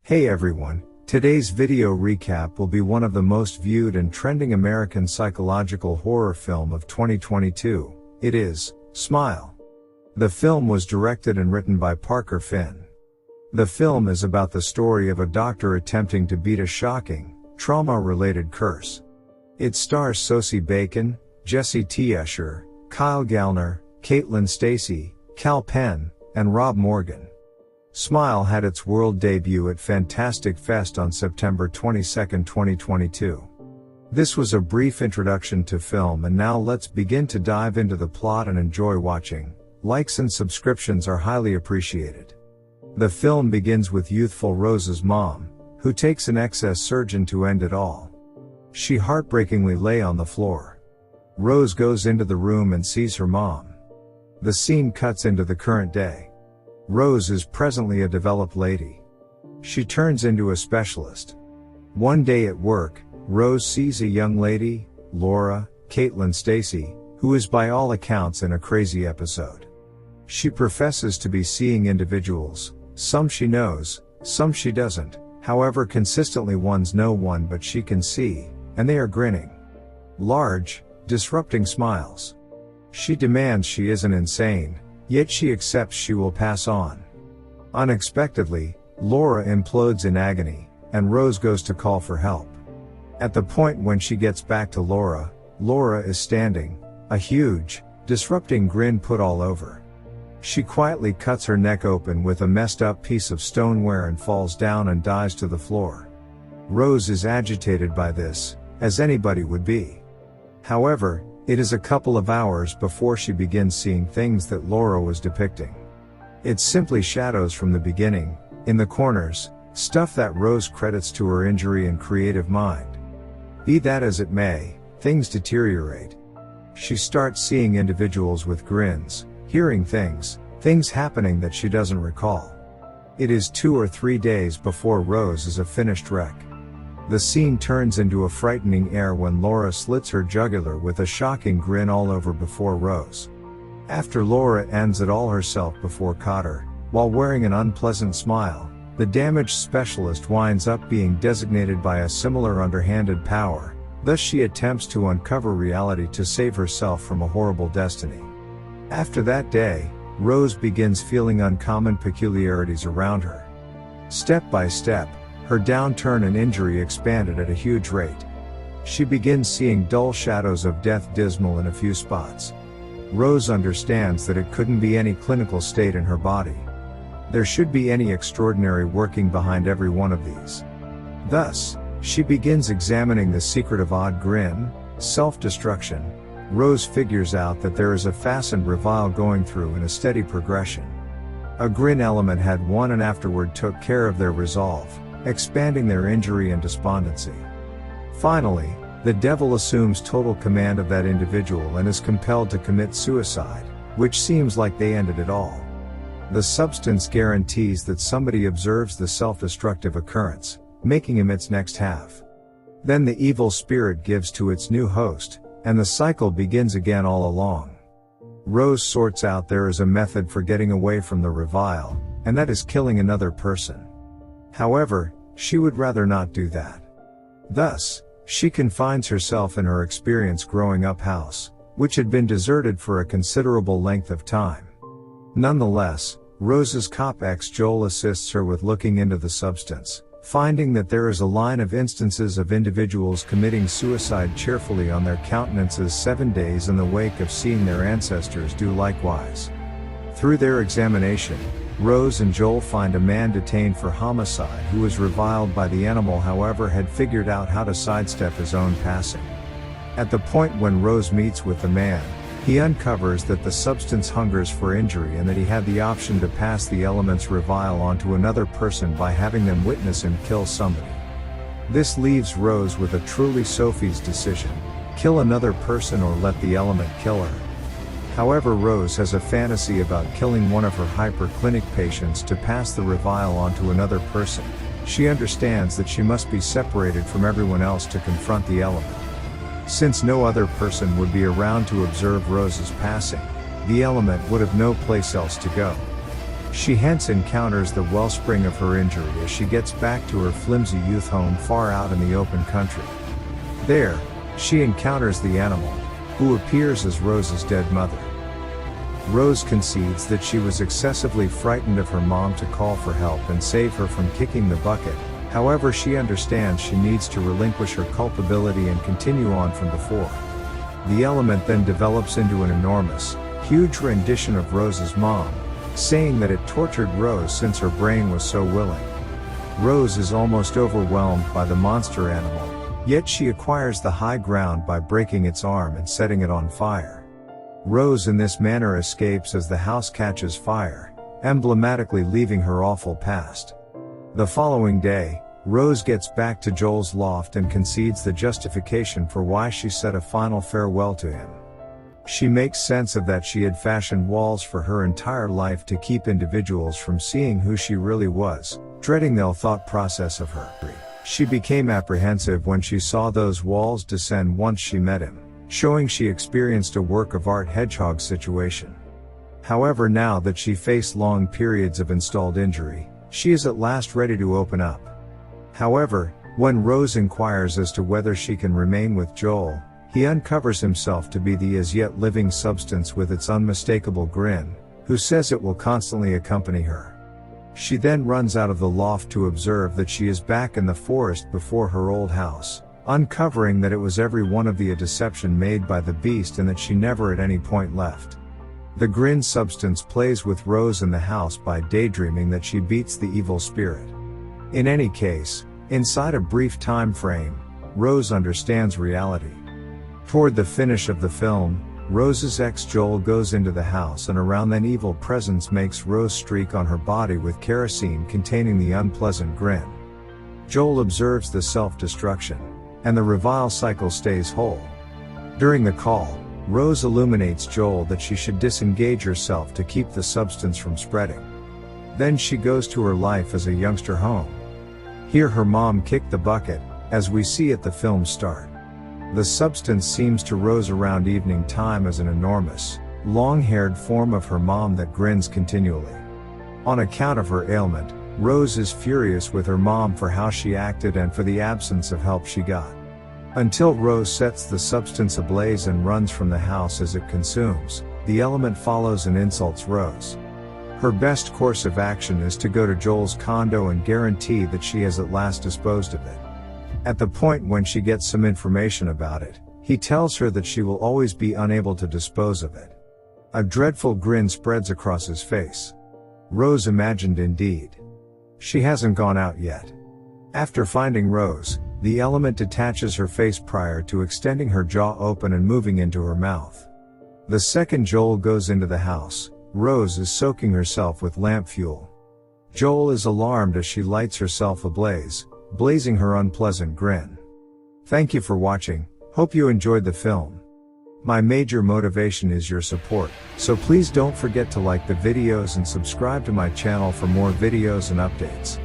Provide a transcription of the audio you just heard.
Hey everyone, today's video recap will be one of the most viewed and trending American psychological horror film of 2022. It is Smile. The film was directed and written by Parker Finn. The film is about the story of a doctor attempting to beat a shocking, trauma-related curse. It stars Sosie Bacon, Jesse T. Escher, Kyle Gallner, Caitlin Stasey, Cal Penn, and Rob Morgan. Smile had its world debut at Fantastic Fest on September 22, 2022. This was a brief introduction to film, and now let's begin to dive into the plot and enjoy watching. Likes and subscriptions are highly appreciated. The film begins with youthful Rose's mom, who takes an excess surgeon to end it all. She heartbreakingly lay on the floor. Rose goes into the room and sees her mom. The scene cuts into the current day. Rose is presently a developed lady. She turns into a specialist. One day at work, Rose sees a young lady, Laura, Caitlin Stasey, who is by all accounts in a crazy episode. She professes to be seeing individuals, some she knows, some she doesn't, however consistently one's no one but she can see, and they are grinning. Large, disrupting smiles. She demands she isn't insane, yet she accepts she will pass on. Unexpectedly, Laura implodes in agony, and Rose goes to call for help. At the point when she gets back to Laura, Laura is standing, a huge, disrupting grin put all over. She quietly cuts her neck open with a messed up piece of stoneware and falls down and dies to the floor. Rose is agitated by this, as anybody would be. However, it is a couple of hours before she begins seeing things that Laura was depicting. It's simply shadows from the beginning, in the corners, stuff that Rose credits to her injury and creative mind. Be that as it may, things deteriorate. She starts seeing individuals with grins, hearing things happening that she doesn't recall. It is 2 or 3 days before Rose is a finished wreck. The scene turns into a frightening air when Laura slits her jugular with a shocking grin all over before Rose. After Laura ends it all herself before Cotter, while wearing an unpleasant smile, the damaged specialist winds up being designated by a similar underhanded power, thus she attempts to uncover reality to save herself from a horrible destiny. After that day, Rose begins feeling uncommon peculiarities around her. Step by step, her downturn and injury expanded at a huge rate. She begins seeing dull shadows of death dismal in a few spots. Rose understands that it couldn't be any clinical state in her body. There should be any extraordinary working behind every one of these. Thus, she begins examining the secret of odd grin, self-destruction. Rose figures out that there is a fastened revile going through in a steady progression. A grin element had won and afterward took care of their resolve, expanding their injury and despondency. Finally, the devil assumes total command of that individual and is compelled to commit suicide, which seems like they ended it all. The substance guarantees that somebody observes the self-destructive occurrence, making him its next half. Then the evil spirit gives to its new host, and the cycle begins again all along. Rose sorts out there is a method for getting away from the revile, and that is killing another person. However, she would rather not do that. Thus, she confines herself in her experience growing up house, which had been deserted for a considerable length of time. Nonetheless, Rose's cop ex Joel assists her with looking into the substance, finding that there is a line of instances of individuals committing suicide cheerfully on their countenances 7 days in the wake of seeing their ancestors do likewise. Through their examination, Rose and Joel find a man detained for homicide who was reviled by the animal, however had figured out how to sidestep his own passing. At the point when Rose meets with the man, he uncovers that the substance hungers for injury and that he had the option to pass the element's revile onto another person by having them witness him kill somebody. This leaves Rose with a truly Sophie's decision: kill another person or let the element kill her. However, Rose has a fantasy about killing one of her hyperclinic patients to pass the revile onto another person. She understands that she must be separated from everyone else to confront the element. Since no other person would be around to observe Rose's passing, the element would have no place else to go. She hence encounters the wellspring of her injury as she gets back to her flimsy youth home far out in the open country. There, she encounters the animal, who appears as Rose's dead mother. Rose concedes that she was excessively frightened of her mom to call for help and save her from kicking the bucket. However, she understands she needs to relinquish her culpability and continue on from before. The element then develops into an enormous, huge rendition of Rose's mom, saying that it tortured Rose since her brain was so willing. Rose is almost overwhelmed by the monster animal, yet she acquires the high ground by breaking its arm and setting it on fire. Rose in this manner escapes as the house catches fire, emblematically leaving her awful past. The following day, Rose gets back to Joel's loft and concedes the justification for why she said a final farewell to him. She makes sense of that she had fashioned walls for her entire life to keep individuals from seeing who she really was, dreading the thought process of her. She became apprehensive when she saw those walls descend once she met him, showing she experienced a work of art hedgehog situation. However, now that she faced long periods of installed injury, she is at last ready to open up. However, when Rose inquires as to whether she can remain with Joel, he uncovers himself to be the as yet living substance with its unmistakable grin, who says it will constantly accompany her. She then runs out of the loft to observe that she is back in the forest before her old house, uncovering that it was every one of a deception made by the beast and that she never at any point left. The grin substance plays with Rose in the house by daydreaming that she beats the evil spirit. In any case, inside a brief time frame, Rose understands reality. Toward the finish of the film, Rose's ex Joel goes into the house and around then evil presence makes Rose streak on her body with kerosene containing the unpleasant grin. Joel observes the self-destruction, and the revile cycle stays whole. During the call, Rose illuminates Joel that she should disengage herself to keep the substance from spreading. Then she goes to her life as a youngster home. Here her mom kicked the bucket, as we see at the film's start. The substance seems to Rose around evening time as an enormous, long-haired form of her mom that grins continually. On account of her ailment, Rose is furious with her mom for how she acted and for the absence of help she got. Until Rose sets the substance ablaze and runs from the house as it consumes, the element follows and insults Rose. Her best course of action is to go to Joel's condo and guarantee that she has at last disposed of it. At the point when she gets some information about it, he tells her that she will always be unable to dispose of it. A dreadful grin spreads across his face. Rose imagined indeed. She hasn't gone out yet. After finding Rose, the element detaches her face prior to extending her jaw open and moving into her mouth. The second Joel goes into the house, Rose is soaking herself with lamp fuel. Joel is alarmed as she lights herself ablaze, blazing her unpleasant grin. Thank you for watching, hope you enjoyed the film. My major motivation is your support, so please don't forget to like the videos and subscribe to my channel for more videos and updates.